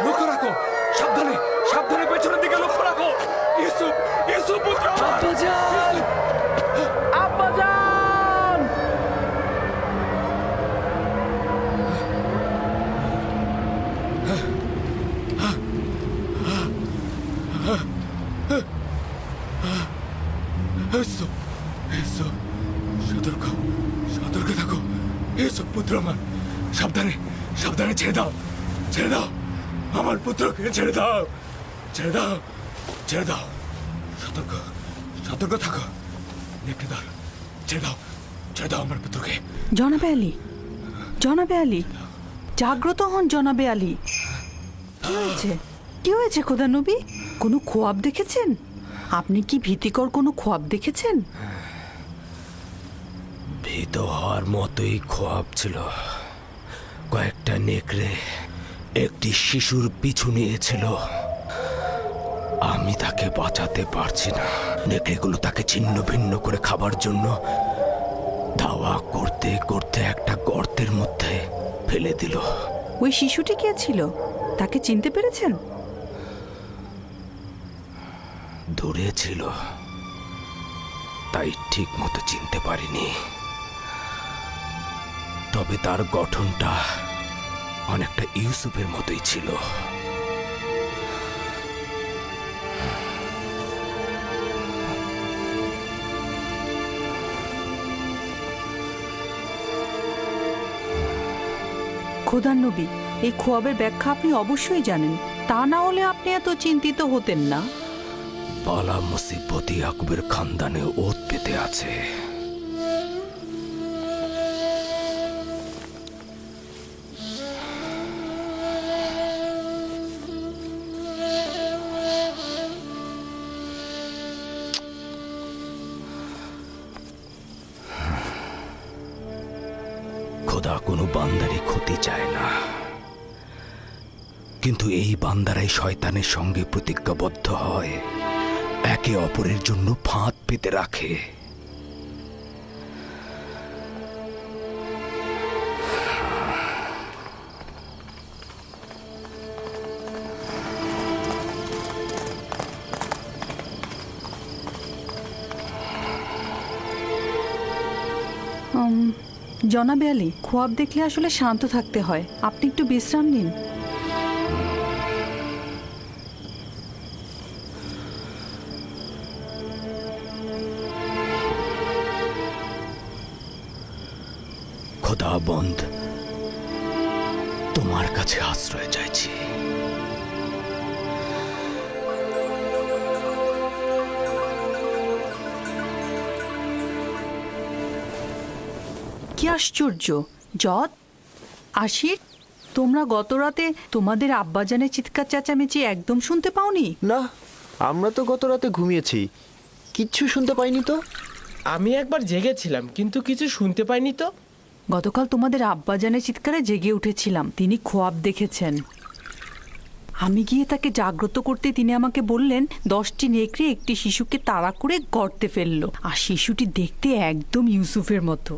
লক্ষ্য রাখো, সাবধানে সাবধানে পেছনের দিকে লক্ষ্য রাখো। ইউসুফ, ইউসুফ পুত্র আমার। আব্বাজান, আব্বাজান! ইউসুফ, ইউসুফ, সতর্ক সতর্ক থাকো। ইউসুফ পুত্র আমার, সাবধানে সাবধানে ছেড়ে দাও, ছেড়ে দাও আমার পুত্রকে, ছেড়ে দাও, ছেড়ে দাও, ছেড়ে দাও। সতর্ক সতর্ক থাকো। নেকড়েদার, ছেড়ে দাও, ছেড়ে দাও আমার পুত্রকে। জনাবে আলী, জনাবে আলী, জাগ্রত হন জনাবে আলী। কি হয়েছে, কি হয়েছে খোদা নবী? কোনো খোয়াব দেখেছেন? আপনি কি ভীতিকর কোনো খোয়াব দেখেছেন? ভীত হওয়ার মতোই খোয়াব ছিল। কয়েকটা নেকড়ে একটি শিশুর পিছু নিয়েছিল। আমি তাকে বাঁচাতে পারছি না। নেকড়েগুলো তাকে ছিন্ন ভিন্ন করে খাবার জন্য ধাওয়া করতে করতে একটা গর্তের মধ্যে ফেলে দিল। ওই শিশুটি কে ছিল? তাকে চিনতে পেরেছেন? দূরে ছিল, তাই ঠিক মতো চিনতে পারিনি। তবে তার গঠনটা অনেকটা ইউসুফের মতোই ছিল। খোদার নবী, এই খোয়াবের ব্যাখ্যা আপনি অবশ্যই জানেন, তা না হলে আপনি এত চিন্তিত হতেন না। বালা মুসিবত ইয়াকুবের খানদানে ওত পেতে আছে। খোদা কোনো বান্দারই ক্ষতি চায় না, কিন্তু এই বান্দারাই শয়তানের সঙ্গে প্রতিজ্ঞাবদ্ধ হয়, একে অপরের জন্য ফাঁদ পেতে রাখে। জনাবে আলী, খোয়াব দেখলে আসলে শান্ত থাকতে হয়। আপনি একটু বিশ্রাম নিন। খোদাবন্দ, তোমার কাছে আশ্রয় চাইছি। কি আশ্চর্য! যত, আশির, তোমরা গত রাতে তোমাদের আব্বাজানের চিৎকার চেঁচামেচি একদম শুনতে পাওনি? না, আমরা তো গত রাতে ঘুমিয়েছি, কিচ্ছু শুনতে পাইনি তো। আমি একবার জেগেছিলাম, কিন্তু কিছু শুনতে পাইনি তো। গতকাল তোমাদের আব্বাজানের চিৎকারে জেগে উঠেছিলাম। তিনি খোয়াব দেখেছেন। আমি গিয়ে তাকে জাগ্রত করতে তিনি আমাকে বললেন 10টি নেকড়ে একটি শিশুকে তাড়া করে গর্তে ফেললো, আর শিশুটি দেখতে একদম ইউসুফের মতো।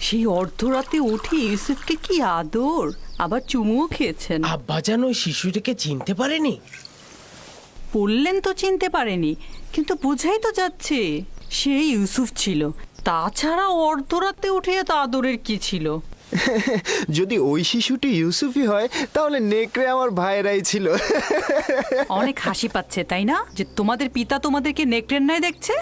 সেই অর্ধরাতে উঠে ইউসুফকে কি আদর, আবার চুমুও খেয়েছেন। আব্বাজান ওই শিশুটিকে চিনতে পারেনি? বললেন তো চিনতে পারেনি, কিন্তু বোঝাই তো যাচ্ছে সে ইউসুফ ছিল। তাছাড়া অর্ধরাতে উঠে এত আদরের কি ছিল? যদি ওই শিশুটি ইউসুফই হয়, তাহলে নেকড়ে আমার ভাইয়েরাই ছিল। অনেক হাসি পাচ্ছে তাই না, যে তোমাদের পিতা তোমাদেরকে নেকড়ের ন্যায় দেখছে?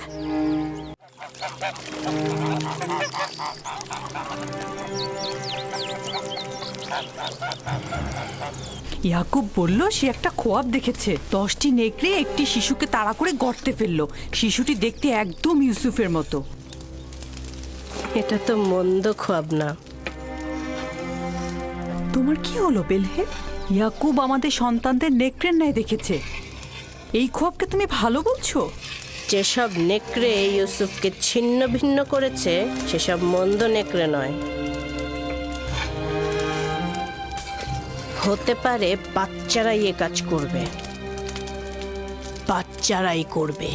ইয়াকুব বলল সে একটা খোয়াব দেখেছে, 10টি নেকড়ে একটি শিশুকে তাড়া করে গর্তে ফেললো। শিশুটি দেখতে একদম ইউসুফের মতো। এটা তো মন্দ খোয়াব না। তোমার কি হলো বেলহে? ইয়াকুব আমাদের সন্তানদের নেকড়ের ন্যায় দেখেছে, এই খোয়াবকে তুমি ভালো বলছো? যেসব নেকড়ে ইউসুফকে ছিন্ন ভিন্ন করেছে সেসব মন্দ নেকড়ে নয়। হতে পারে বাচ্চারাই এ কাজ করবে, বাচ্চারাই করবে।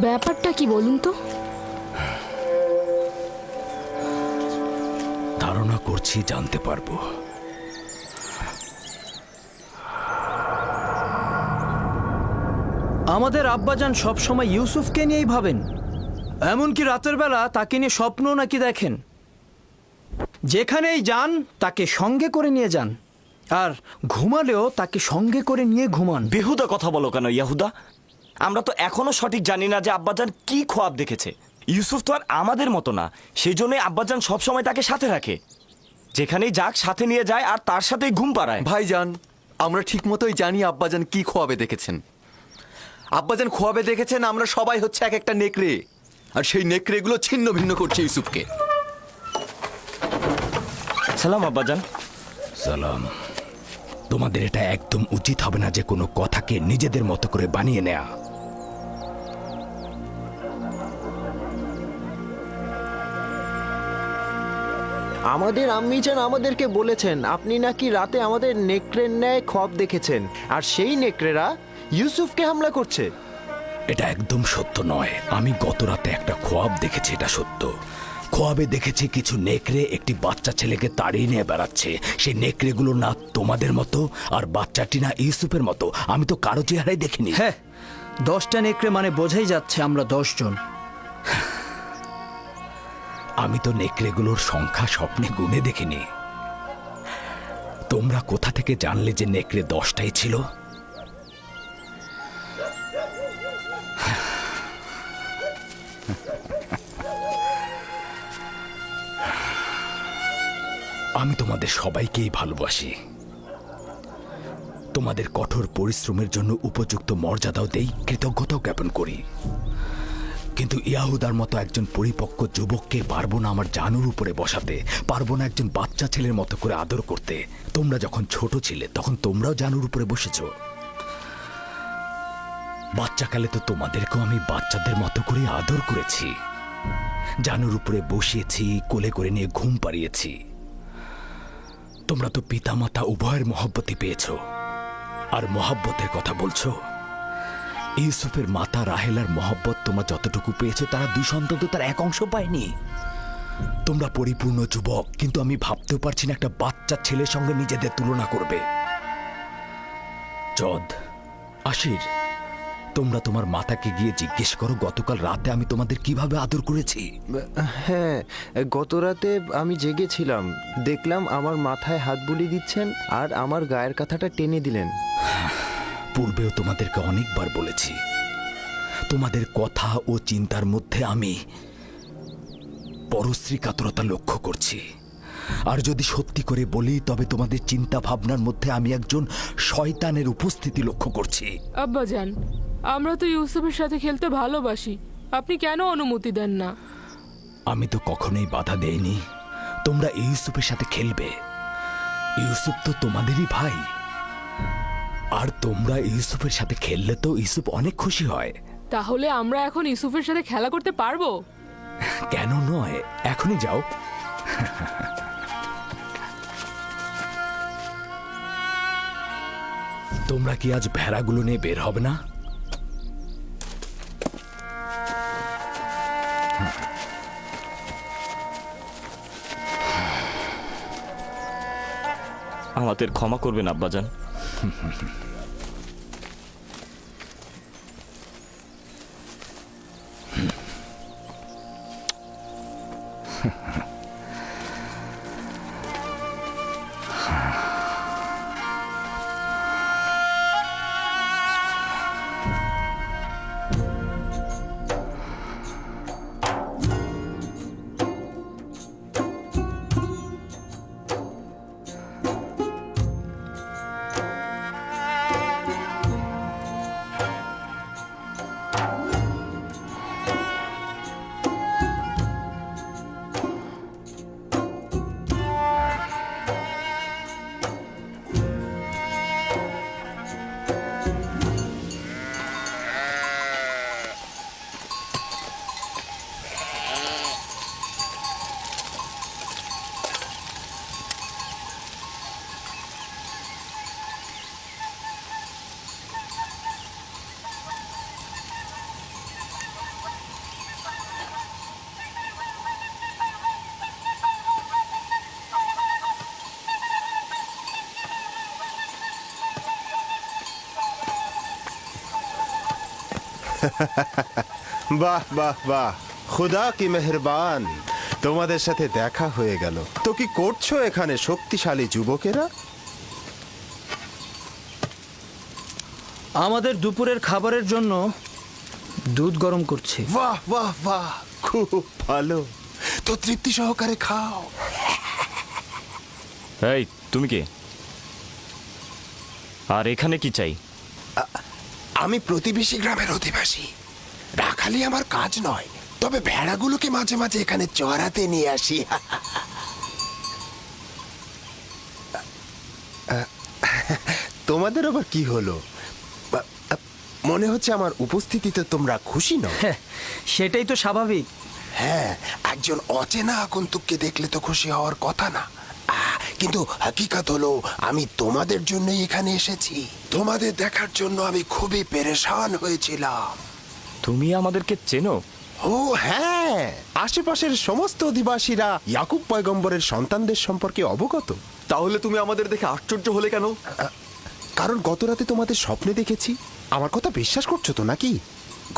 ব্যাপারটা কি বলুন তো? ধারণা করছি জানতে পারবো। আমাদের আব্বাজান সবসময় ইউসুফকে নিয়েই ভাবেন, এমনকি রাতের বেলা তাকে নিয়ে স্বপ্ন নাকি দেখেন। যেখানেই যান তাকে সঙ্গে করে নিয়ে যান, আর ঘুমালেও তাকে সঙ্গে করে নিয়ে ঘুমান। বেহুদা কথা বলো কেন ইয়াহুদা? আমরা তো এখনো সঠিক জানি না যে আব্বাজান কি খোয়াব দেখেছে। ইউসুফ তো আর আমাদের মতো না, সেই জন্যই আব্বাজান সবসময় তাকে সাথে রাখে। যেখানেই যাক সাথে নিয়ে যায় আর তার সাথেই ঘুম পাড়ায়। ভাইজান, আমরা ঠিক মতোই জানি আব্বাজান কি খোয়াবে দেখেছেন। আব্বাজান খোয়াবে দেখেছেন আমরা সবাই হচ্ছে এক একটা নেকড়ে, আর সেই নেকড়েগুলো ছিন্ন ভিন্ন করছে ইউসুফকে। সালাম আব্বাজান। সালাম। তোমাদের এটা একদম উচিত হবে না যে কোনো কথাকে নিজেদের মতো করে বানিয়ে নেয়া। আমাদের আম্মিজান আমাদেরকে বলেছেন আপনি নাকি রাতে আমাদের নেকড়ের ন্যায় খোয়াব দেখেছেন, আর সেই নেকড়েরা ইউসুফকে হামলা করছে। এটা একদম সত্য নয়। আমি গত রাতে একটা খোয়াব দেখেছি, এটা সত্য। খোয়াবে দেখেছি কিছু নেকড়ে একটি বাচ্চা ছেলেকে তাড়িয়ে নিয়ে বেড়াচ্ছে। সেই নেকড়েগুলো না তোমাদের মতো, আর বাচ্চাটি না ইউসুফের মতো। আমি তো কারো চেহারাই দেখিনি। হ্যাঁ, 10টা নেকড়ে মানে বোঝাই যাচ্ছে আমরা 10 জন। আমি তো নেকড়েগুলোর সংখ্যা স্বপ্নে গুনে দেখিনি। তোমরা কোথা থেকে জানলে যে নেকড়ে 10টাই ছিল? আমি তোমাদের সবাইকেই ভালোবাসি। তোমাদের কঠোর পরিশ্রমের জন্য উপযুক্ত মর্যাদাও দেই, কৃতজ্ঞতাও জ্ঞাপন করি। কিন্তু ইয়াহুদার মতো একজন পরিপক্ক যুবককে পারবো না আমার জানুর উপরে বসাতে, পারবো না একজন বাচ্চা ছেলের মতো করে আদর করতে। তোমরা যখন ছোট ছিলে তখন তোমরাও জানুর উপরে বসেছ। বাচ্চাকালে তো তোমাদেরকেও আমি বাচ্চাদের মতো করে আদর করেছি, জানুর উপরে বসিয়েছি, কোলে করে নিয়ে ঘুম পাড়িয়েছি। তোমরা তো পিতামাতা উভয়ের মহব্বতই পেয়েছ। আর মহব্বতের কথা বলছো? ইউসুফের মাতা রাহেলার মহব্বত তোমরা যতটুকু পেয়েছো, তারা 2 সন্তান তো তার 1 অংশ পায়নি। তোমরা পরিপূর্ণ যুবক, কিন্তু আমি ভাবতেও পারছি না একটা বাচ্চা ছেলের সঙ্গে নিজেদের তুলনা করবে। জদ, আশির, তোমরা তোমার মাতাকে গিয়ে জিজ্ঞেস করো গতকাল রাতে আমি তোমাদের কিভাবে আদর করেছি। হ্যাঁ, গত রাতে আমি জেগেছিলাম, দেখলাম আমার মাথায় হাত বুলিয়ে দিচ্ছেন আর আমার গায়ের কাঁথাটা টেনে দিলেন। পূর্বেও তোমাদেরকে অনেকবার বলেছি, তোমাদের কথা ও চিন্তার মধ্যে আমি পরশ্রী কাতরতা লক্ষ্য করছি। আর যদি সত্যি করে বলি, তবে তোমাদের চিন্তা ভাবনার মধ্যে আমি একজন শয়তানের উপস্থিতি লক্ষ্য করছি। আব্বাজান, আমরা তো ইউসুফের সাথে খেলতে ভালোবাসি, আপনি কেন অনুমতি দেন না? আমি তো কখনোই বাধা দেইনি তোমরা ইউসুফের সাথে খেলবে। ইউসুফ তো তোমাদেরই ভাই, আর তোমরা ইউসুফের সাথে খেললে তো ইউসুফ অনেক খুশি হয়। তাহলে আমরা এখন ইউসুফের সাথে খেলা করতে পারবো? কেন নয়, এখনই যাও। তোমরা কি আজ ভেড়াগুলো নিয়ে বের হবে না? আমাদের ক্ষমা করবেন আব্বাজান। বাহ বাহ বাহ, খুদা কি মেহেরবান, তোমাদের সাথে দেখা হয়ে গেল। তো কি করছো এখানে শক্তিশালী যুবকেরা? আমাদের দুপুরের খাবারের জন্য দুধ গরম করছি। বাহ বাহ বাহ, খুব ভালো। তো তৃপ্তি সহকারে খাও। এই তুমি কে? আর এখানে কি চাই? আমি প্রতিবেশী গ্রামের অধিবাসী। রাখালি আমার কাজ নয়, তবে ভেড়াগুলোকে মাঝে মাঝে এখানে চড়াতে নিয়ে আসি। তোমাদের আবার কি হলো? মনে হচ্ছে আমার উপস্থিতিতে তোমরা খুশি নও। হ্যাঁ, সেটাই তো স্বাভাবিক। হ্যাঁ, একজন অচেনা আগন্তুককে দেখলে তো খুশি হওয়ার কথা না। কিন্তু হাকিকত হলো আমি তোমাদের জন্যই এখানে এসেছি। তোমাদের দেখার জন্য আমি খুবই পেরেশান হয়েছিলাম। তুমি আমাদেরকে চেনো? ও হ্যাঁ, আশেপাশের সমস্ত অধিবাসীরা ইয়াকুব পয়গম্বরের সন্তানদের সম্পর্কে অবগত। তাহলে তুমি আমাদের দেখে আশ্চর্য হলে কেন? কারণ গত রাতে তোমাদের স্বপ্নে দেখেছি। আমার কথা বিশ্বাস করছো তো নাকি?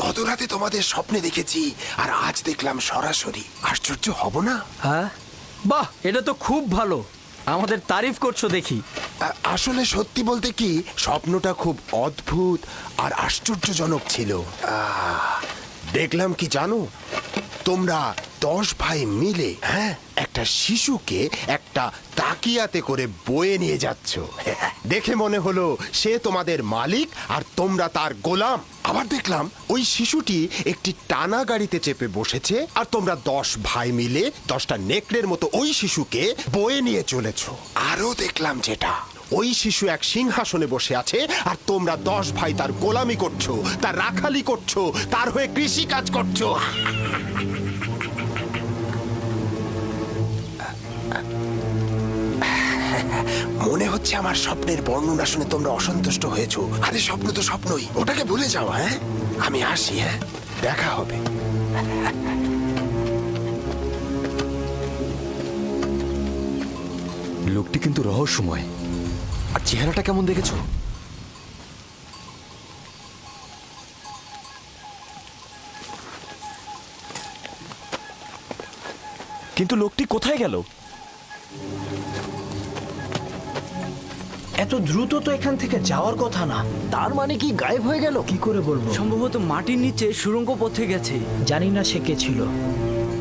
গত রাতে তোমাদের স্বপ্নে দেখেছি আর আজ দেখলাম সরাসরি। আশ্চর্য হব না? হ্যাঁ, বাহ, এটা তো খুব ভালো। আমাদের তারিফ করছো দেখি। আসলে সত্যি বলতে কি, স্বপ্নটা খুব অদ্ভুত আর আশ্চর্যজনক ছিল। দেখলাম কি জানো, তোমরা 10 ভাই মিলে একটা শিশুকে একটা তাকিয়াতে করে বয়ে নিয়ে যাচ্ছ। দেখে মনে হলো সে তোমাদের মালিক আর তোমরা তার গোলাম। আবার দেখলাম ওই শিশুটি একটি টানা গাড়িতে চেপে বসেছে আর তোমরা 10 ভাই মিলে 10টা নেকড়ের মতো ওই শিশুকে বয়ে নিয়ে চলেছ। আরও দেখলাম যেটা, ওই শিশু এক সিংহাসনে বসে আছে আর তোমরা 10 ভাই তার গোলামি করছো, তার রাখালি করছো, তার হয়ে কৃষি কাজ করছো। মনে হচ্ছে আমার স্বপ্নের বর্ণনা শুনে তোমরা অসন্তুষ্ট হয়েছো। আরে স্বপ্ন তো স্বপ্নই, ওটাকে ভুলে যাও। হ্যাঁ, আমি আসি। হ্যাঁ, দেখা হবে। লোকটি কিন্তু রহস্যময়। আর চেহারাটা কেমন দেখেছো? কিন্তু লোকটি কোথায় গেল? এত দ্রুত তো এখান থেকে যাওয়ার কথা না। তার মানে কি গায়েব হয়ে গেল? কি করে বলবো? সম্ভবত মাটির নিচে সুড়ঙ্গ পথে গেছে। জানি না সে কে ছিল,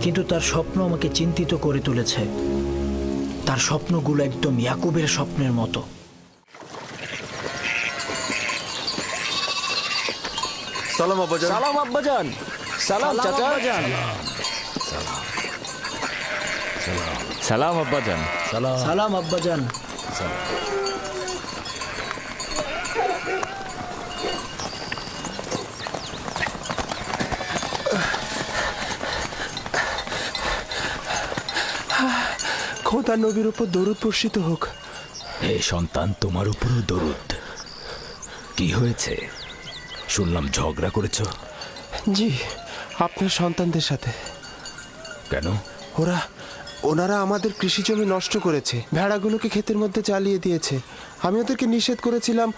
কিন্তু তার স্বপ্ন আমাকে চিন্তিত করে তুলেছে। তার স্বপ্নগুলো একদম ইয়াকুবের স্বপ্নের মতো। সালাম আব্বাজান। সালাম আব্বাজান। সালাম চাচা। সালাম আব্বাজান। সালাম আব্বাজান। খোদা নবীর উপর দরুদ বর্ষিত হোক। হে সন্তান, তোমার উপরও দরুদ। কি হয়েছে? শুনলাম ঝগড়া করেছ। জি, আপনার সন্তানদের সাথে। কেন? ওনারা আমাদের কৃষি জমি নষ্ট করেছে, ভেড়াগুলোকে ক্ষেতের মধ্যে চালিয়ে দিয়েছে। আমি ওদেরকে নিষেধ করেছিলাম,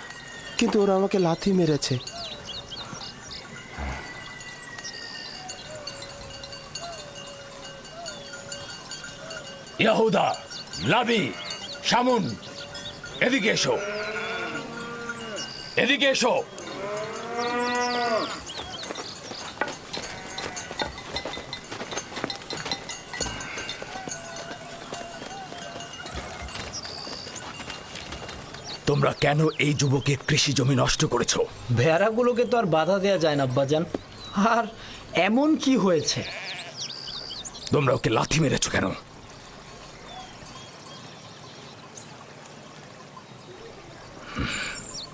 কিন্তু ওরা আমাকে লাথি মেরেছে। ইয়াহুদা, লাবি, শামুন, এদিকে এসো, এদিকে এসো। তোমরা কেন এই যুবকের কৃষি জমি নষ্ট করেছো? ভেড়াগুলোকে তো আর বাধা দেওয়া যায় না আব্বাজান। আর এমন কি হয়েছে? তোমরা ওকে লাথি মেরেছো কেন?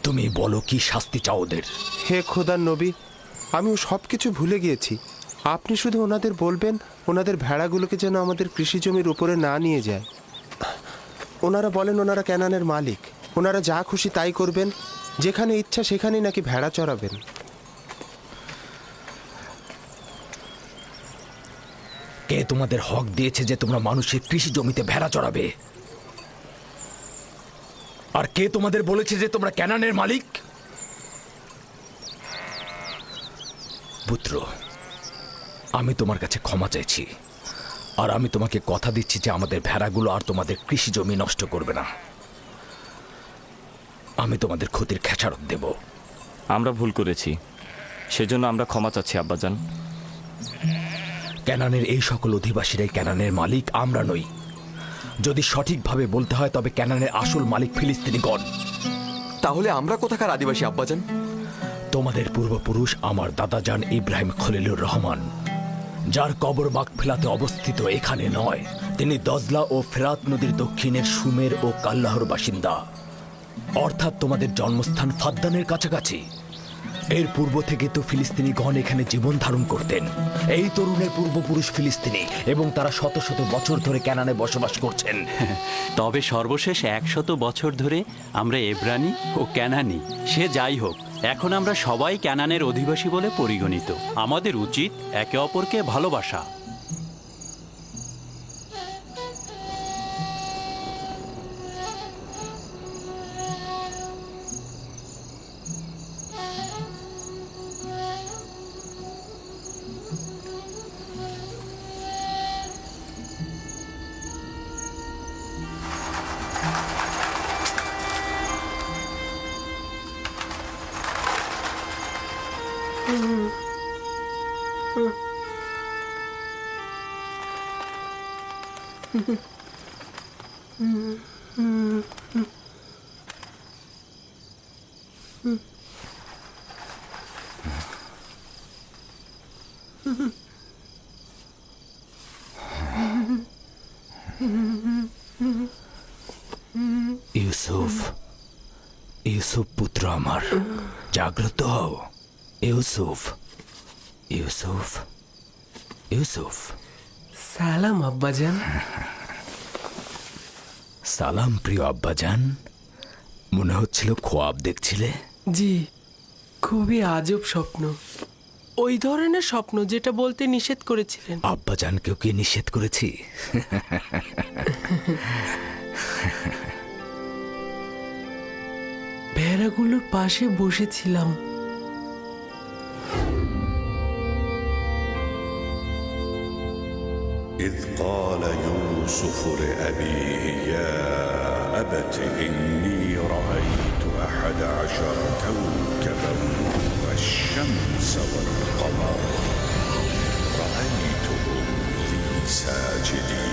তুমি বলো, কি শাস্তি চাও ওদের? হে খোদার নবী, আমি সব কিছু ভুলে গিয়েছি। আপনি শুধু ওনাদের বলবেন ওনাদের ভেড়াগুলোকে যেন আমাদের কৃষি জমির উপরে না নিয়ে যায়। ওনারা বলেন ওনারা ক্যানানের মালিক, ওনারা যা খুশি তাই করবেন, যেখানে ইচ্ছা সেখানেই নাকি ভেড়া চড়াবেন। কে তোমাদের হক দিয়েছে যে তোমরা মানুষের কৃষি জমিতে ভেড়া চড়াবে? আর কে তোমাদের বলেছে যে তোমরা ক্যানানের মালিক? পুত্র, আমি তোমার কাছে ক্ষমা চাইছি, আর আমি তোমাকে কথা দিচ্ছি যে আমাদের ভেড়াগুলো আর তোমাদের কৃষি জমি নষ্ট করবে না। আমি তোমাদের ক্ষতির খেসারত দেব। আমরা ভুল করেছি, সেজন্য আমরা ক্ষমা চাচ্ছি আব্বাজান। ক্যানানের এই সকল অধিবাসীরাই ক্যানানের মালিক, আমরা নই। যদি সঠিকভাবে বলতে হয় তবে ক্যানানের আসল মালিক ফিলিস্তিনিগণ। তাহলে আমরা কোথাকার আদিবাসী আব্বাজান? তোমাদের পূর্বপুরুষ আমার দাদাজান ইব্রাহিম খলিলুর রহমান, যার কবর মাকফিলাতে অবস্থিত এখানে নয়। তিনি দজলা ও ফেরাত নদীর দক্ষিণের সুমের ও কাল্লাহর বাসিন্দা, অর্থাৎ তোমাদের জন্মস্থান ফাদ্দানের কাছাকাছি। এর পূর্ব থেকে তো ফিলিস্তিনিগণ এখানে জীবন ধারণ করতেন। এই তরুণের পূর্বপুরুষ ফিলিস্তিনি এবং তারা শত শত বছর ধরে ক্যানানে বসবাস করছেন। তবে সর্বশেষ 100 বছর ধরে আমরা এব্রানি ও ক্যানানি। সে যাই হোক, এখন আমরা সবাই ক্যানানের অধিবাসী বলে পরিগণিত। আমাদের উচিত একে অপরকে ভালোবাসা। ইউসুফ, ইউসুফ পুত্র আমার, জাগ্রত হও। ইউসুফ, ইউসুফ, ইউসুফ। সালাম আব্বাজান। সালাম প্রিয় আব্বাজান। মনে হচ্ছিল খোয়াব দেখছিলে। জি, খুবই আজব স্বপ্ন। ওই ধরনের স্বপ্ন যেটা বলতে নিষেধ করেছিলেন। আব্বাজানকেও কি নিষেধ করেছি? ভেড়াগুলোর পাশে বসেছিলাম। إذ قال يوسف لأبيه يا أبت إني رأيت 11 كوكبا والشمس والقمر رأيتهم لي ساجدين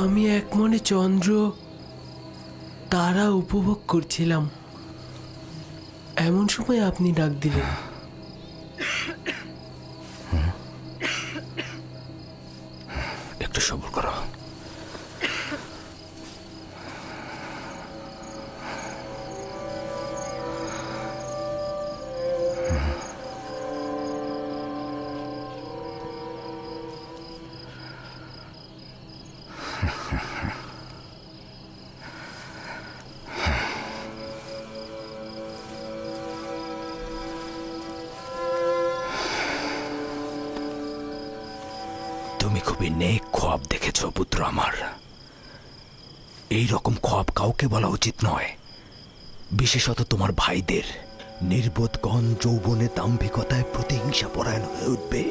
আমি এক মনে চন্দ্র তারা উপভোগ করছিলাম। এমন সময় আপনি ডাক দিলেন। সবর করো। তুমি খুবই নেক খোয়াব দেখেছ পুত্র আমার। এই রকম খোয়াব কাউকে বলা উচিত নয়, বিশেষত তোমার ভাইদের। নির্বোধগণ যৌবনে দাম্ভিকতায় প্রতিহিংসা পরায়ণ হয়ে উঠবে।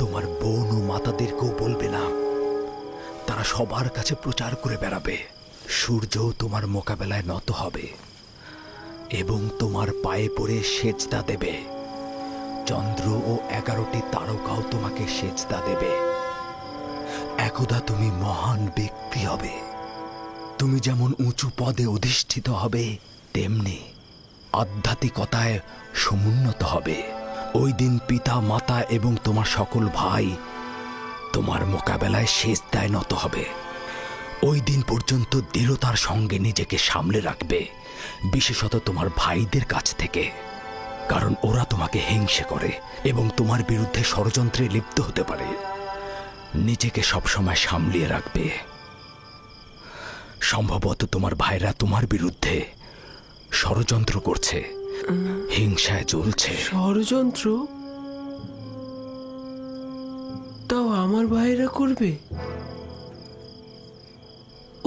তোমার বোন ও মাতাদেরকেও বলবে না, তারা সবার কাছে প্রচার করে বেড়াবে। সূর্যও তোমার মোকাবেলায় নত হবে এবং তোমার পায়ে পড়ে সেজদা দেবে। চন্দ্র ও 11টি তারকাও তোমাকে সেজদা দেবে। একদা তুমি মহান ব্যক্তি হবে। তুমি যেমন উঁচু পদে অধিষ্ঠিত হবে, তেমনি আধ্যাত্মিকতায় সমুন্নত হবে। ওই দিন পিতা মাতা এবং তোমার সকল ভাই তোমার মোকাবেলায় সেজদায় নত হবে। ওই দিন পর্যন্ত দৃঢ়তার সঙ্গে নিজেকে সামলে রাখবে, বিশেষত তোমার ভাইদের কাছ থেকে, কারণ ওরা তোমাকে হিংসে করে এবং তোমার বিরুদ্ধে ষড়যন্ত্রে লিপ্ত হতে পারে। নিজেকে সবসময় সামলিয়ে রাখবে। সম্ভবত তোমার ভাইরা তোমার বিরুদ্ধে ষড়যন্ত্র করছে, হিংসায় জ্বলছে। ষড়যন্ত্র? তাও আমার ভাইরা করবে?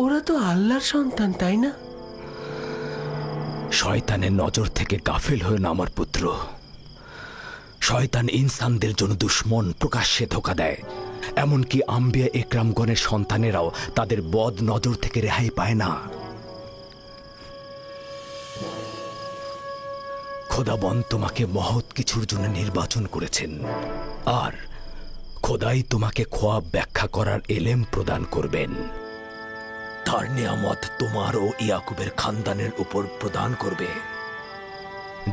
ওরা তো আল্লাহর সন্তান, তাই না? শয়তানের নজর থেকে গাফিল হয়ে না আমার পুত্র। শয়তান ইনসানদের জন্য দুশ্মন, প্রকাশ্যে ধোঁকা দেয়। এমনকি আম্বিয়া একরামগণের সন্তানেরাও তাদের বদ নজর থেকে রেহাই পায় না। খোদাবন তোমাকে মহৎ কিছুর জন্য নির্বাচন করেছেন, আর খোদাই তোমাকে খোয়াব ব্যাখ্যা করার এলেম প্রদান করবেন। তার নিয়ামত তোমার ও ইয়াকুবের খানদানের উপর প্রদান করবে,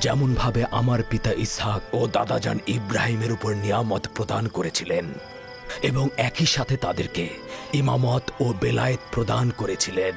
যেমন ভাবে আমার পিতা ইসহাক ও দাদাজান ইব্রাহিমের উপর নিয়ামত প্রদান করেছিলেন এবং একই সাথে তাদেরকে ইমামত ও বেলায়েত প্রদান করেছিলেন।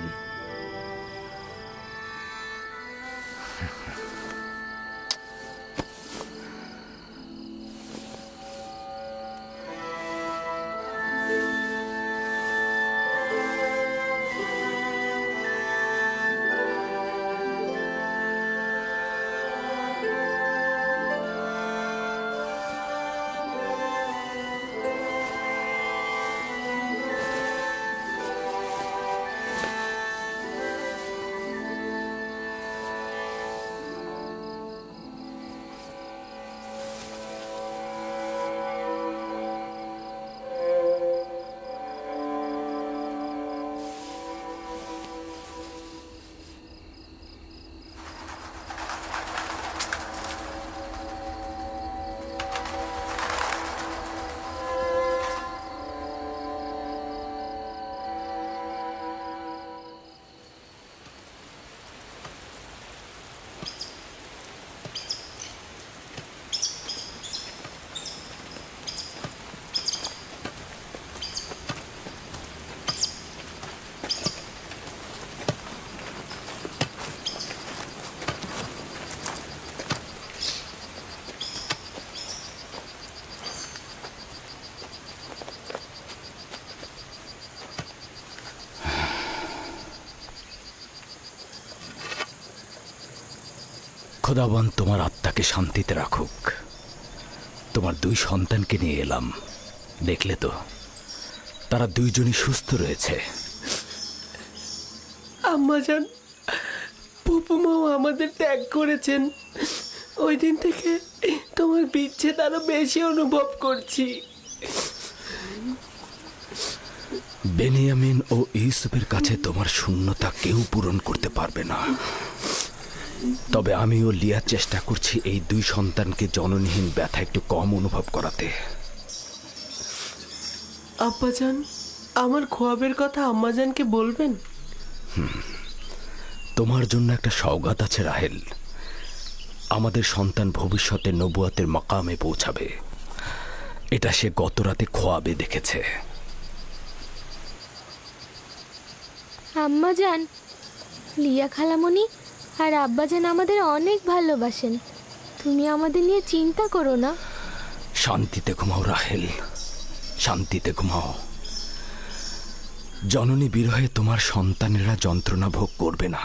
খোদাবন তোমার আত্মাকে শান্তিতে রাখুক। তোমার দুই সন্তানকে নিয়ে এলাম, দেখলে তো তারা দুইজনই সুস্থ রয়েছে। আম্মাজান, ফুপুমাও আমাদের ত্যাগ করেছেন। ওই দিন থেকে তোমার বিচ্ছেদ আরো বেশি অনুভব করছি। বেনিয়ামিন ও ইউসুফের কাছে তোমার শূন্যতা কেউ পূরণ করতে পারবে না। তবে আমিও লিয়ার চেষ্টা করছি এই দুই সন্তানকে জননীহীন ব্যথা একটু কম অনুভব করাতে। আব্বাজান, আমার খোয়াবের কথা আম্মাজানকে বলবেন? তোমার জন্য একটা সওগাত আছে রাহেল। আমাদের সন্তান ভবিষ্যতে নবুয়াতের মাকামে পৌঁছাবে, এটা সে গত রাতে খোয়াবে দেখেছে। আম্মা জান, লিয়া খালামণি আর আব্বাজান আমাদের অনেক ভালোবাসেন। তুমি আমাদের নিয়ে চিন্তা করো না। শান্তিতে ঘুমাও রাহেল, শান্তিতে ঘুমাও। জননী বিরহে তোমার সন্তানেরা যন্ত্রণা ভোগ করবে না।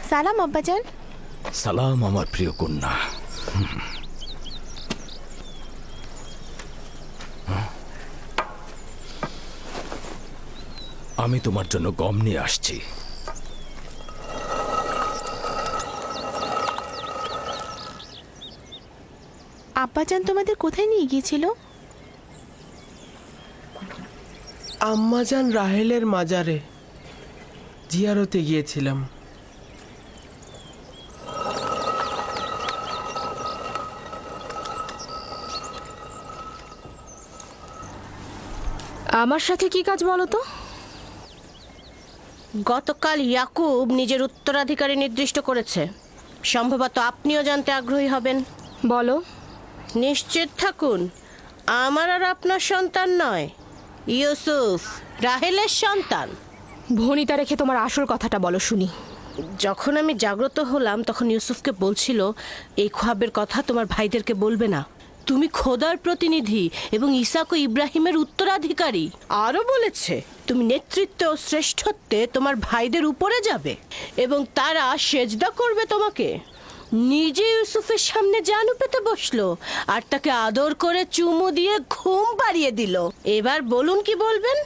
সালাম আব্বাজান। সালাম আমার প্রিয় কন্যা। আমি তোমার জন্য গম নিয়ে আসছি। আব্বাজান তোমাদের কোথায় নিয়ে গিয়েছিল? আম্মাজান রাহেলের মাজারে জিয়ারতে গিয়েছিলাম। আমার সাথে কি কাজ বলো তো? গতকাল ইয়াকুব নিজের উত্তরাধিকারী নির্দিষ্ট করেছে। সম্ভবত আপনিও জানতে আগ্রহী হবেন। বলো। নিশ্চিত থাকুন, আমার আর আপনার সন্তান নয়, ইউসুফ রাহেলের সন্তান। ভনিতা রেখে তোমার আসল কথাটা বলো শুনি। যখন আমি জাগ্রত হলাম তখন ইউসুফকে বলছিল, এই খ্বাবের কথা তোমার ভাইদেরকে বলবে না। তুমি খোদার প্রতিনিধি এবং ইসাক ও ইব্রাহিমের উত্তরাধিকারী। আরও বলেছে তুমি নেতৃত্বে ও শ্রেষ্ঠত্বে তোমার ভাইদের উপরে যাবে এবং তারা সেজদা করবে তোমাকে। নিজে ইউসুফের সামনে জানু পেতে বসলো আর তাকে আদর করে চুমু দিয়ে ঘুম পাড়িয়ে দিল। এবার বলুন কি বলবেন?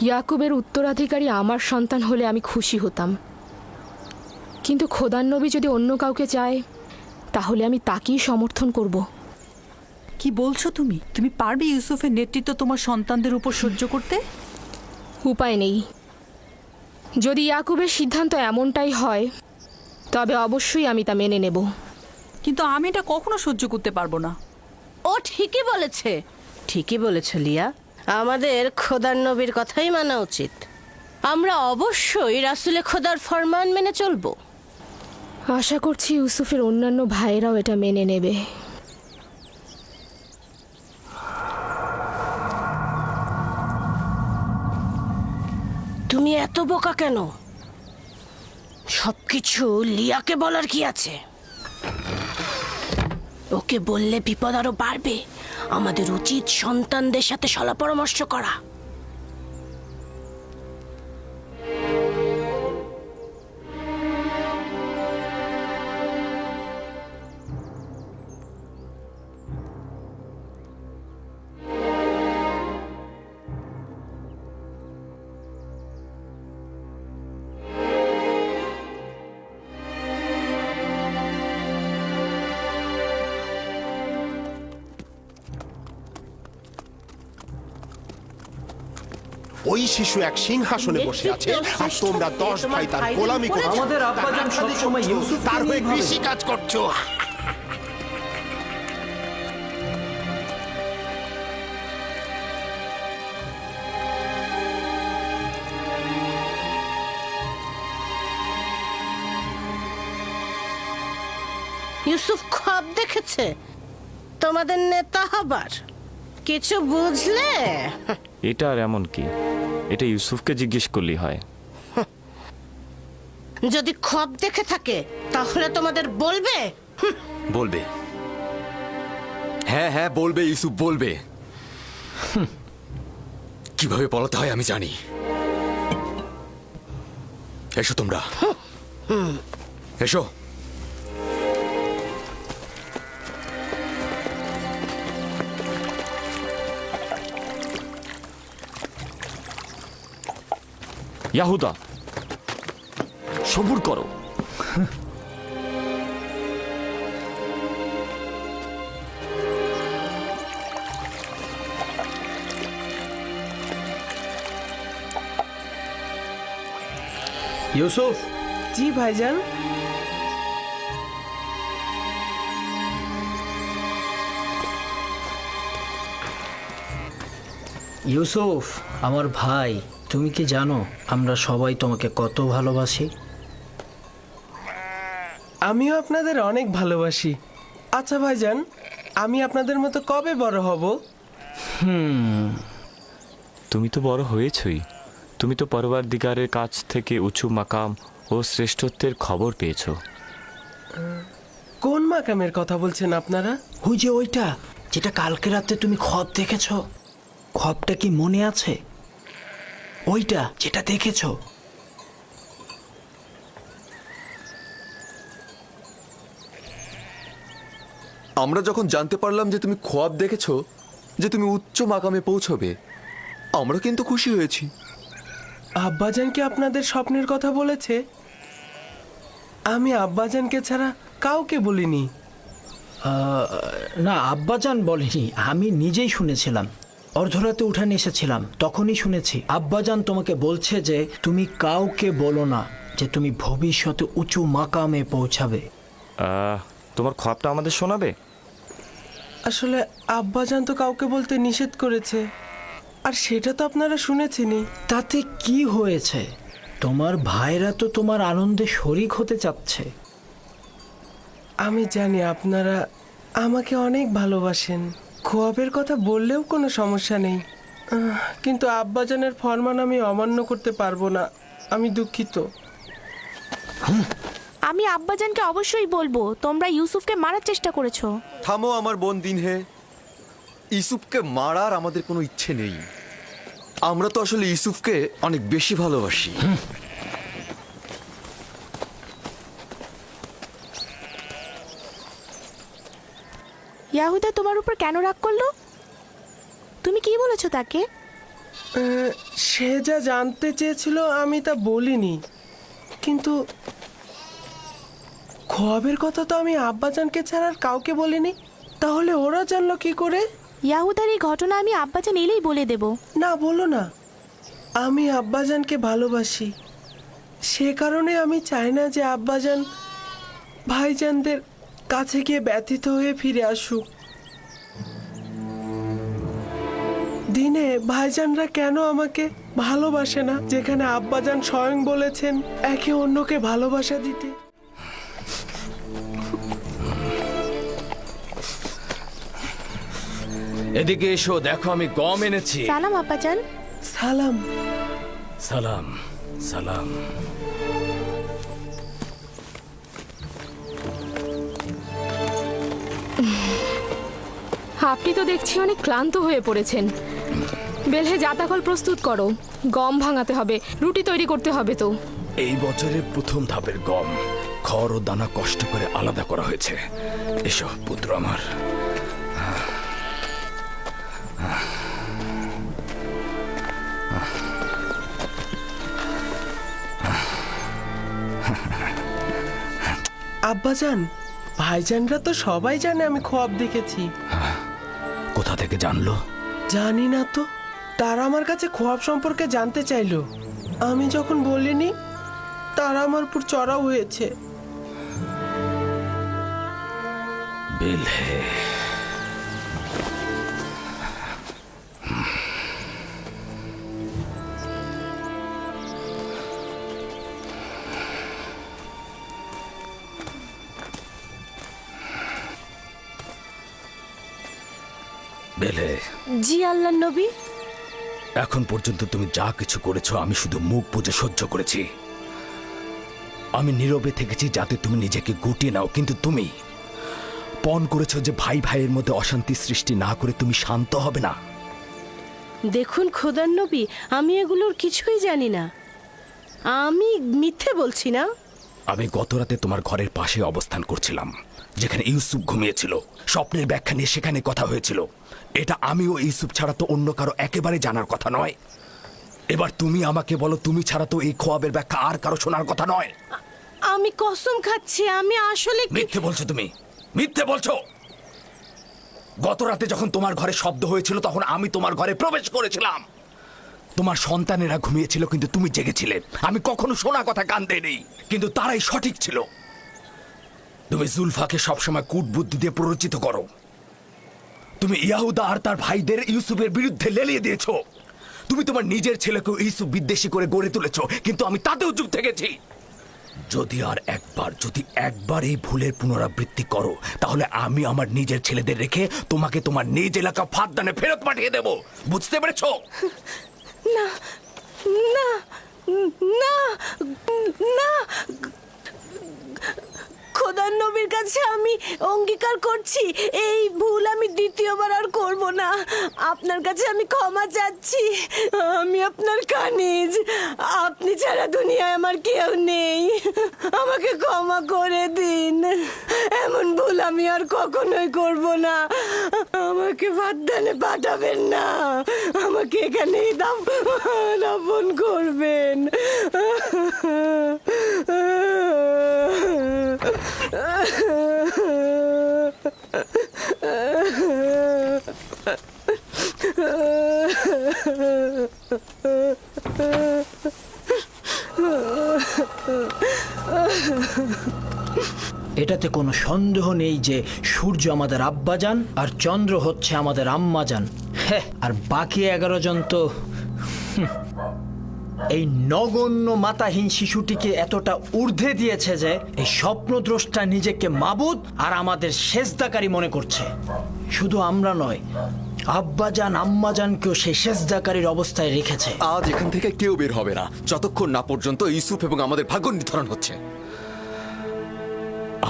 ইয়াকুবের উত্তরাধিকারী আমার সন্তান হলে আমি খুশি হতাম, কিন্তু খোদার নবী যদি অন্য কাউকে চায় তাহলে আমি তাকেই সমর্থন করব। কি বলছো তুমি? তুমি পারবে ইউসুফের নেতৃত্ব তোমার সন্তানদের উপর সহ্য করতে? উপায় নেই। যদি ইয়াকুবের সিদ্ধান্ত এমনটাই হয় তবে অবশ্যই আমি তা মেনে নেব। কিন্তু আমি এটা কখনো সহ্য করতে পারবো না। ও ঠিকই বলেছে, ঠিকই বলেছে লিয়া। আমাদের খোদার নবীর কথাই মানা উচিত। আমরা অবশ্যই রাসূলে খোদার ফরমান মেনে চলব। আশা করছি ইউসুফের অন্যান্য ভাইয়েরাও এটা মেনে নেবে। তুমি এত বোকা কেন? সবকিছু লিয়াকে বলার কি আছে? ওকে বললে বিপদ আরো বাড়বে। আমাদের উচিত সন্তানদের সাথে সলা পরামর্শ করা। ওই শিশু এক সিংহাসনে বসে আছে আর তোমরা 10 ভাই তার গোলামি করছো। আমাদের আব্বাজান সবসময় ইউসুফকে তার হয়ে নিয়ে ভাবে। কৃষি কাজ করছো। ইউসুফ খ্বাব দেখেছে তোমাদের নেতা হবার। কিছু বুঝলে? এটা আর এমন কি? এটা ইউসুফকে জিজ্ঞেস করলেই হয়। যদি খ্বাব দেখে থাকে তাহলে তোমাদের বলবে। বলবে। হ্যাঁ হ্যাঁ বলবে, ইউসুফ বলবে। কিভাবে পড়াতে হয় আমি জানি। এসো তোমরা, এসো। ইয়াহুদা, সবুর করো। ইউসুফ, জি ভাইজান। ইউসুফ আমার ভাই, তুমি কি জানো আমরা সবাই তোমাকে কত ভালোবাসি? আমিও আপনাদের অনেক ভালোবাসি। আচ্ছা ভাইজান, আমি আপনাদের মতো কবে বড় হব? তুমি তো বড় হয়েছই। তুমি তো পরওয়ারদিগারের কাছ থেকে উঁচু মাকাম ও শ্রেষ্ঠত্বের খবর পেয়েছো। কোন মাকামের কথা বলছেন আপনারা? ওই যে ওইটা, যেটা কালকে রাতে তুমি খব দেখেছো। খবটা কি মনে আছে? ওইটা যেটা দেখেছো। আমরা যখন জানতে পারলাম যে তুমি খোয়াব দেখেছো, যে তুমি উচ্চ মাকামে পৌঁছবে, আমরা কিন্তু খুশি হয়েছি। আব্বাজান কি আপনাদের স্বপ্নের কথা বলেছে? আমি আব্বাজানকে ছাড়া কাউকে বলিনি। না, আব্বাজান বলেনি, আমি নিজেই শুনেছিলাম। অর্ধরাতে উঠানে এসেছিলাম, তখনই শুনেছি আব্বাজান তোমাকে বলছে যে তুমি কাউকে বলো না যে তুমি ভবিষ্যতে উঁচু মাকামে পৌঁছাবে। তোমার খবরটা আমাদের শোনাবে? আসলে আব্বাজান তো কাউকে বলতে নিষেধ করেছে, আর সেটা তো আপনারা শুনেছেনই। তাতে কি হয়েছে? তোমার ভাইরা তো তোমার আনন্দে শরিক হতে চাচ্ছে। আমি জানি আপনারা আমাকে অনেক ভালোবাসেন, খোয়াবের কথা বললেও কোনো সমস্যা নেই। কিন্তু আব্বাজানের ফরমান আমি অমান্য করতে পারবো না। আমি দুঃখিত। আমি আব্বাজানকে অবশ্যই বলবো তোমরা ইউসুফকে মারার চেষ্টা করেছো। থামো আমার বোন দিনহে, ইউসুফকে মারার আমাদের কোনো ইচ্ছে নেই। আমরা তো আসলে ইউসুফকে অনেক বেশি ভালোবাসি। ইয়াহুদা তোমার উপর কেন রাগ করলো? তুমি কি বলেছো তাকে? সে যা জানতে চেয়েছিল আমি তা বলিনি, কিন্তু খোয়াবের কথা তো আমি আব্বাজানকে ছাড়া আর কাউকে বলিনি। তাহলে ওরা জানলো কি করে? ইয়াহুদার এই ঘটনা আমি আব্বাজান এলেই বলে দেব। না, বলো না। আমি আব্বাজানকে ভালোবাসি, সে কারণে আমি চাই না যে আব্বাজান ভাইজানদের কাছে গিয়ে ব্যথিত হয়ে ফিরে আসুক। দিনে ভাইজানরা কেন আমাকে ভালোবাসে না, যেখানে আব্বাজান স্বয়ং বলেছেন একে অন্যকে ভালোবাসা দিতে? এদিকে এসো, দেখো আমি গম এনেছি। সালাম আব্বাজান। সালাম। সালাম সালাম। আপনি তো দেখছি অনেক ক্লান্ত হয়ে পড়েছেন। বেলহে জাতাকল প্রস্তুত করো, গম ভাঙাতে হবে, রুটি তৈরি করতে হবে। তো এই বছরের প্রথম ধাপের গম খড় ও দানা কষ্ট করে আলাদা করা হয়েছে। এসো পুত্র আমার। আব্বাজান, ভাইজানরা তো সবাই জানে আমি খোয়াব দেখেছি। কোথা থেকে জানলো? জানি না তো, তারা আমার কাছে খোয়াব সম্পর্কে জানতে চাইলো। আমি যখন বলিনি, তারা আমার উপর চড়াও হয়েছে। বেলহে, বেলহে, জি আল্লাহর নবী। এখন পর্যন্ত তুমি যা কিছু করেছো আমি শুধু মুখ বুজে সহ্য করেছি। আমি নীরবে থেকেছি যাতে তুমি নিজেকে গুটিয়ে নাও, কিন্তু তুমি পণ করেছো যে ভাই ভাইয়ের মধ্যে অশান্তি সৃষ্টি না করে তুমি শান্ত হবে না। দেখুন খোদার নবী, আমি এগুলোর কিছুই জানি না। আমি মিথ্যে বলছি না। আমি গত রাতে তোমার ঘরের পাশে অবস্থান করছিলাম, যেখানে ইউসুফ ঘুমিয়েছিল। স্বপ্নের ব্যাখ্যা নিয়ে সেখানে কথা হয়েছিল। এটা আমি ও ইউসুফ ছাড়া তো অন্য কারো একেবারে জানার কথা নয়। এবার তুমি আমাকে বলো, তুমি ছাড়া তো এই খোয়াবের ব্যাখ্যা আর কারো শোনার কথা নয়। আমি কসম খাচ্ছি, আমি আসলে মিথ্যে বলছো তুমি, মিথ্যে বলছো। গত রাতে যখন তোমার ঘরে শব্দ হয়েছিল তখন আমি তোমার ঘরে প্রবেশ করেছিলাম। তোমার সন্তানেরা ঘুমিয়েছিল কিন্তু তুমি জেগেছিলে। আমি কখনো শোনা কথা কান দেইনি, কিন্তু তারাই সঠিক ছিল। তুমি জুলফাকে সবসময় কূটবুদ্ধি দিয়ে প্ররোচিত করো। তুমি ইয়াহুদা আর তার ভাইদের ইউসুফের বিরুদ্ধে লেলিয়ে দিয়েছো। তুমি তোমার নিজের ছেলেকেও ইউসুফ বিদ্বেষী করে গড়ে তুলেছো, কিন্তু আমি তাতেও চুপ থেকেছি। যদি একবার এই ভুলের পুনরাবৃত্তি করো, তাহলে আমি আমার নিজের ছেলেদের রেখে তোমাকে তোমার নিজ এলাকা ফাঁদদানে ফেরত পাঠিয়ে দেব। বুঝতে পেরেছো? না না না না, খোদার নবীর কাছে আমি অঙ্গীকার করছি এই ভুল আমি দ্বিতীয়বার আর করব না। আপনার কাছে আমি ক্ষমা চাচ্ছি। আমি আপনার কানিজ, আপনি ছাড়া দুনিয়ায় আমার কেউ নেই। আমাকে ক্ষমা করে দিন। এমন ভুল আমি আর কখনোই করব না। আমাকে ফাদ্দানে পাঠাবেন না, আমাকে এখানেই দাফন করবেন। এটাতে কোনো সন্দেহ নেই যে সূর্য আমাদের আব্বাজান আর চন্দ্র হচ্ছে আমাদের আম্মাজান। হ্যাঁ, আর বাকি 11 জন তো এই নগণ্য মাতাহীন শিশুটিকে এতটা ঊর্ধ্বে দিয়েছে যে এই স্বপ্নদ্রষ্টা নিজেকে মাবুদ আর আমাদের সেজদাকারী মনে করছে। শুধু আমরা নয়, আব্বাজান আম্মাজানকেও সেই সেজদাকারীর অবস্থায় রেখেছে। আজ এখান থেকে কেউ বের হবে না যতক্ষণ না পর্যন্ত ইউসুফ এবং আমাদের ভাগ্য নির্ধারণ হচ্ছে।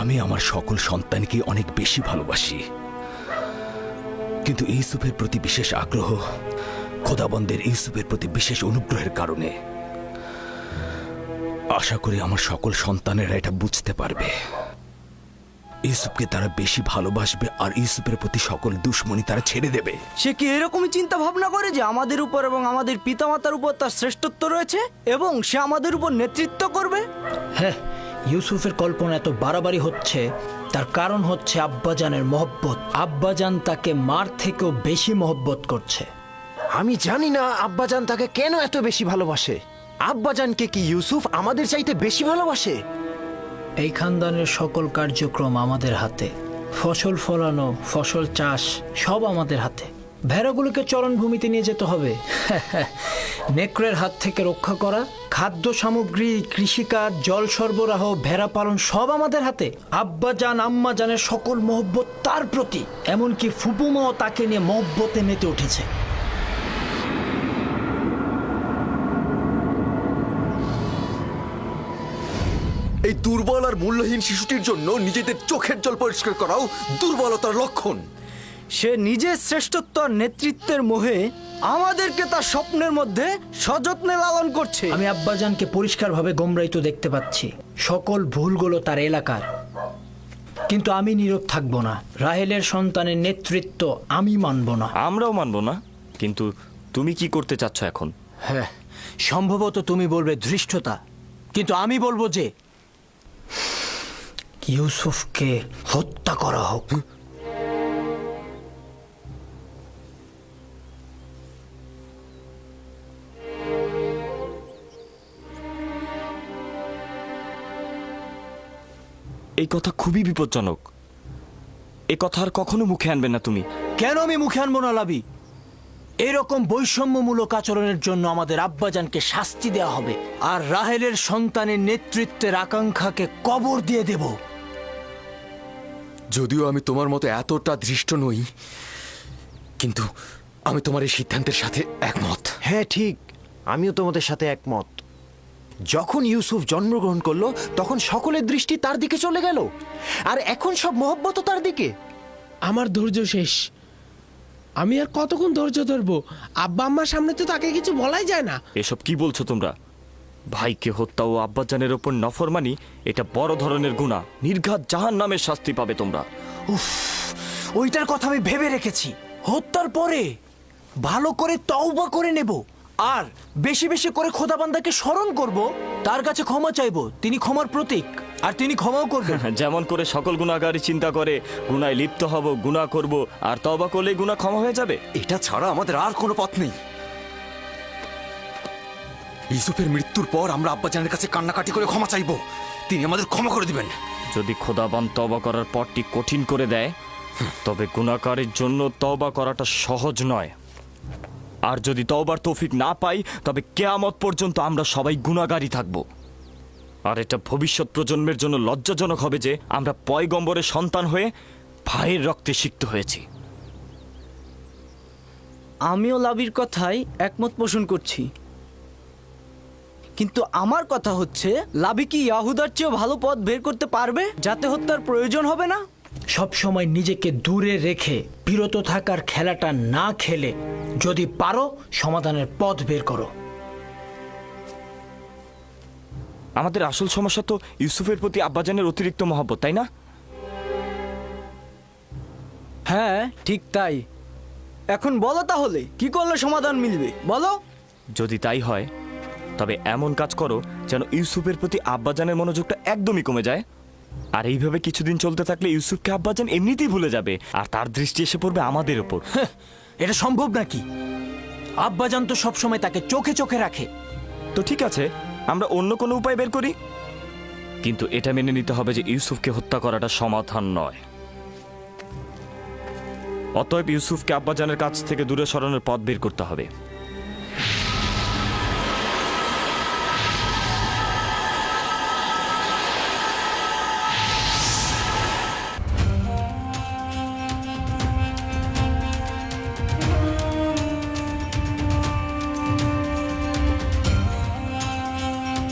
আমি আমার সকল সন্তানকে অনেক বেশি ভালোবাসি, কিন্তু ইউসুফের প্রতি বিশেষ আগ্রহ খোদাবন্দের ইউসুফের প্রতি বিশেষ অনুগ্রহের কারণে। আশা করি আমার সকল সন্তানেরা এটা বুঝতে পারবে। ইউসুফকে তারা বেশি ভালোবাসবে আর ইউসুফের প্রতি সকল দুশ্মনী তারা ছেড়ে দেবে। সে কি এরকমই চিন্তা ভাবনা করে যে আমাদের উপর এবং আমাদের পিতামাতার উপর তার শ্রেষ্ঠত্ব রয়েছে এবং সে আমাদের উপর নেতৃত্ব করবে? হ্যাঁ, ইউসুফের কল্পনা এত বাড়াবাড়ি হচ্ছে, তার কারণ হচ্ছে আব্বাজানের মহব্বত। আব্বাজান তাকে মার থেকেও বেশি মহব্বত করছে। আমি জানি না আব্বাজান তাকে কেন এত বেশি ভালোবাসে। আব্বাজানকে কি ইউসুফ আমাদের চাইতে বেশি ভালোবাসে? এই খানদানের সকল কার্যক্রম আমাদের হাতে। ফসল ফলানো, ফসল চাষ সব আমাদের হাতে। ভেড়াগুলোকে চরণভূমিতে নিয়ে যেতে হবে, নেকড়ের হাত থেকে রক্ষা করা, খাদ্য সামগ্রী, কৃষিকাজ, জল সরবরাহ, ভেড়া পালন সব আমাদের হাতে। আব্বাজান আম্মাজানের সকল মহব্বত তার প্রতি, এমনকি ফুপুমাও তাকে নিয়ে মহব্বতে মেতে উঠেছে। এই দুর্বল আর মূল্যহীন শিশুটির জন্য নিজেদের চোখের জল পরিষ্কার করাও দুর্বলতার লক্ষণ। সে নিজের শ্রেষ্ঠত্ব আর নেতৃত্বের মোহে আমাদেরকে তার স্বপ্নের মধ্যে সযত্নে লালন করছে। আমি আব্বাজানকে পরিষ্কারভাবে গোমরাইত দেখতে পাচ্ছি। সকল ভুলগুলো তার এলাকার, কিন্তু আমি নীরব থাকবো না। রাহেলের সন্তানের নেতৃত্ব আমি মানব না। আমরাও মানব না, কিন্তু তুমি কি করতে চাচ্ছ এখন? হ্যাঁ, সম্ভবত তুমি বলবে ধৃষ্টতা, কিন্তু আমি বলবো যে ইউসুফকে হত্যা করা হোক। এই কথা খুবই বিপজ্জনক। এ কথা আর কখনো মুখে আনবে না তুমি। কেন আমি মুখে আনবো না লাবি? এরকম বৈষম্যমূলক আচরণের জন্য আমাদের আব্বাজানকে শাস্তি দেওয়া হবে, আর রাহেলের সন্তানের নেতৃত্বের আকাঙ্ক্ষাকে কবর দিয়ে দেব। যদিও আমি তোমার মতো এতটা দৃষ্ট নই, কিন্তু আমি তোমার এই সিদ্ধান্তের সাথে একমত। হ্যাঁ ঠিক, আমিও তোমাদের সাথে একমত। যখন ইউসুফ জন্মগ্রহণ করলো তখন সকলের দৃষ্টি তার দিকে চলে গেল, আর এখন সব মহব্বত তার দিকে। আমার ধৈর্য শেষ। আমি আর কতক্ষণ ধৈর্য ধরবো? আব্বা আম্মার সামনে তো তাকে কিছু বলাই যায় না। এসব কি বলছো তোমরা? ভাইকে হত্যা ও আব্বাজানের ওপর নফরমানি এটা বড় ধরনের গুনাহ। নির্ঘাত জাহান্নামের শাস্তি পাবে তোমরা। উফ, ওইটার কথা আমি ভেবে রেখেছি। হত্যার পরে ভালো করে তওবা করে নেব, আর বেশি বেশি করে খোদাবান্দাকে স্মরণ করব, তার কাছে ক্ষমা চাইবো। তিনি ক্ষমার প্রতীক, আর তিনি ক্ষমাও করবেন। যেমন করে সকল গুনাহগারী চিন্তা করে গুনায় লিপ্ত হব, গুনাহ করব, আর তওবা করলেই গুনাহ ক্ষমা হয়ে যাবে। এটা ছাড়া আমাদের আর কোনো পথ নেই। ইউসুফের মৃত্যুর পর আমরা আব্বাজানের কাছে কান্নাকাটি করে ক্ষমা চাইবো, তিনি আমাদের ক্ষমা করে দিবেন। যদি খোদাবান তওবা করার পথটি কঠিন করে দেয়, তবে গুনাহগারের জন্য তওবা করাটা সহজ নয়। আর যদি তওবার তৌফিক না পাই তবে কিয়ামত পর্যন্ত আমরা সবাই গুনাহগারই থাকব। আর এটা ভবিষ্যৎ প্রজন্মের জন্য লজ্জাজনক হবে যে আমরা পয়গম্বরের সন্তান হয়ে ভাইয়ের রক্তে সিক্ত হয়েছি। আমিও লাবির কথাই একমত পোষণ করছি, কিন্তু আমার কথা হচ্ছে লাবি কি ইয়াহুদার চেয়েও ভালো পথ বের করতে পারবে যাতে হত্যার প্রয়োজন হবে না? সব সময় নিজেকে দূরে রেখে বিরত থাকার খেলাটা না খেলে যদি পারো সমাধানের পথ বের করো। আমাদের আসল সমস্যা তো ইউসুফের প্রতি আব্বাজানের অতিরিক্ত মহব্বত, তাই না? হ্যাঁ ঠিক তাই। এখন বলো তাহলে কি করলে সমাধান মিলবে, বলো। যদি তাই হয় তবে এমন কাজ করো যেন ইউসুফের প্রতি আব্বাজানের মনোযোগটা একদমই কমে যায়। আর এইভাবে কিছুদিন চলতে থাকলে ইউসুফকে আব্বাজান এমনিতেই ভুলে যাবে আর তার দৃষ্টি এসে পড়বে আমাদের ওপর। এটা সম্ভব নাকি? আব্বাজান তো সবসময় তাকে চোখে চোখে রাখে। তো ঠিক আছে, আমরা অন্য কোনো উপায় বের করি, কিন্তু এটা মেনে নিতে হবে যে ইউসুফকে হত্যা করাটা সমাধান নয়। অতএব ইউসুফকে আব্বাজানের কাছ থেকে দূরে সরানোর পথ বের করতে হবে।